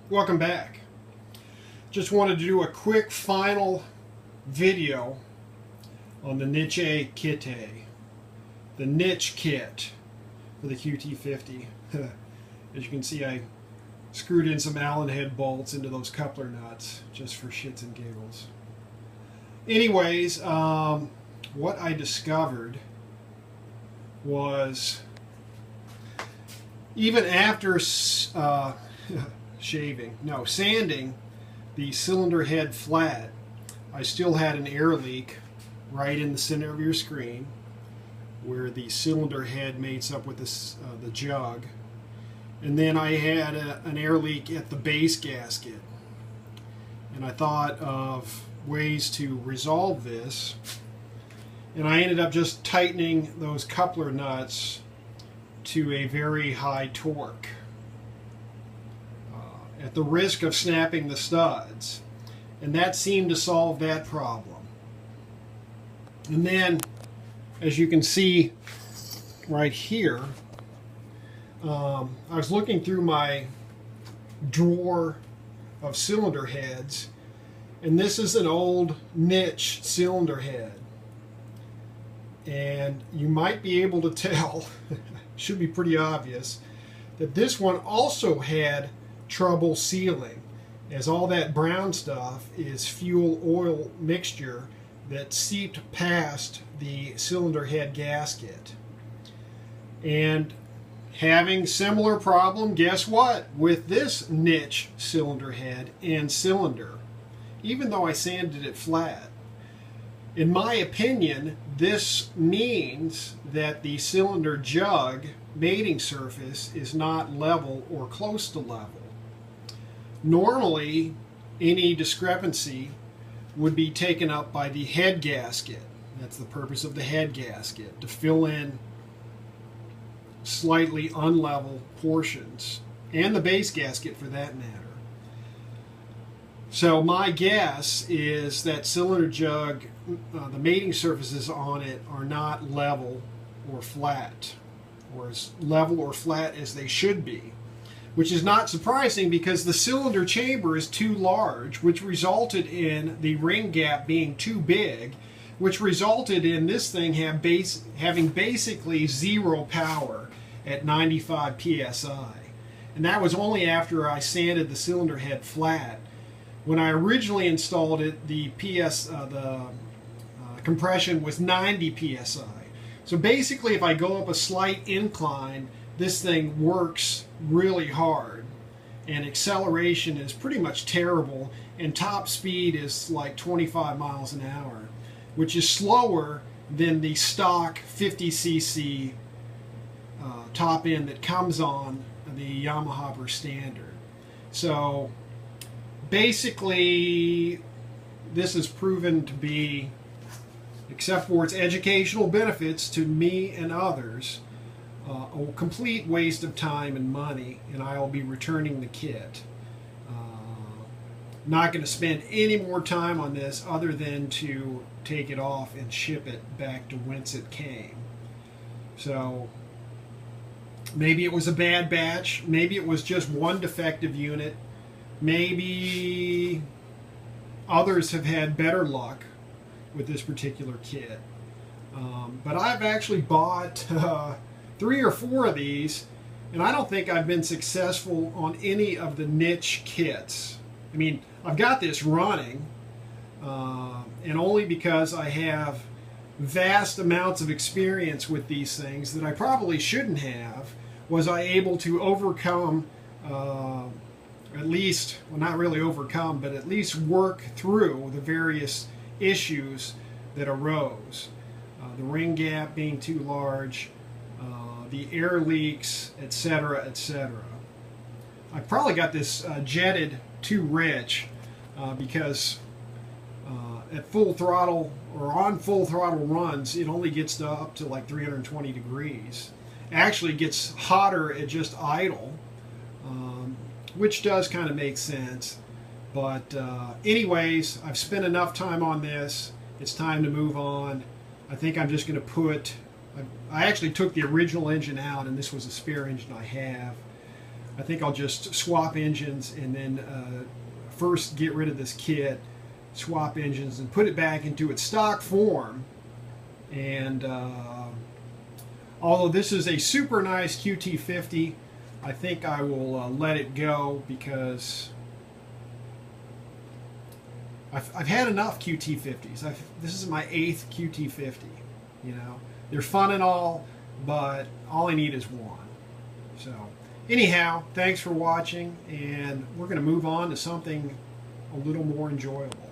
Welcome back. Just wanted to do a quick final video on the qt50, the niche kit for the qt50. As you can see, I screwed in some Allen head bolts into those coupler nuts just for shits and giggles. Anyways, what I discovered was even after sanding the cylinder head flat, I still had an air leak right in the center of your screen where the cylinder head mates up with the jug. And then I had an air leak at the base gasket. And I thought of ways to resolve this. And I ended up just tightening those coupler nuts to a very high torque, at the risk of snapping the studs. And that seemed to solve that problem. And then, as you can see right here, I was looking through my drawer of cylinder heads, and this is an old niche cylinder head. And you might be able to tell, should be pretty obvious, that this one also had trouble sealing, as all that brown stuff is fuel oil mixture that seeped past the cylinder head gasket. And having similar problem, guess what, with this niche cylinder head and cylinder, even though I sanded it flat. In my opinion, this means that the cylinder jug mating surface is not level or close to level. Normally, any discrepancy would be taken up by the head gasket. That's the purpose of the head gasket, to fill in slightly unlevel portions, and the base gasket for that matter. So my guess is that cylinder jug, the mating surfaces on it are not level or flat, or as level or flat as they should be. Which is not surprising because the cylinder chamber is too large, which resulted in the ring gap being too big, which resulted in this thing having basically zero power at 95 psi. And that was only after I sanded the cylinder head flat. When I originally installed it, the compression was 90 psi. So basically, if I go up a slight incline, this thing works really hard, and acceleration is pretty much terrible, and top speed is like 25 miles an hour, which is slower than the stock 50cc top end that comes on the Yamaha standard. So basically, this is proven to be, except for its educational benefits to me and others, a complete waste of time and money, and I will be returning the kit. Not going to spend any more time on this other than to take it off and ship it back to whence it came. So maybe it was a bad batch, maybe it was just one defective unit, maybe others have had better luck with this particular kit. But I've actually bought 3 or 4 of these, and I don't think I've been successful on any of the niche kits. I mean, I've got this running, and only because I have vast amounts of experience with these things that I probably shouldn't have, was I able to overcome, at least, well, not really overcome, but at least work through the various issues that arose. The ring gap being too large, the air leaks, etc., etc. I probably got this jetted too rich because at full throttle or on full throttle runs, it only gets up to like 320 degrees. Actually gets hotter at just idle, which does kind of make sense. But anyways, I've spent enough time on this. It's time to move on. I think I'm just going to put, I actually took the original engine out, and this was a spare engine I have. I think I'll just swap engines and then first get rid of this kit, swap engines, and put it back into its stock form. And although this is a super nice qt50, I think I will let it go because I've had enough qt50s. This is my 8th qt50. You know, they're fun and all, but all I need is one. So anyhow, thanks for watching, and we're going to move on to something a little more enjoyable.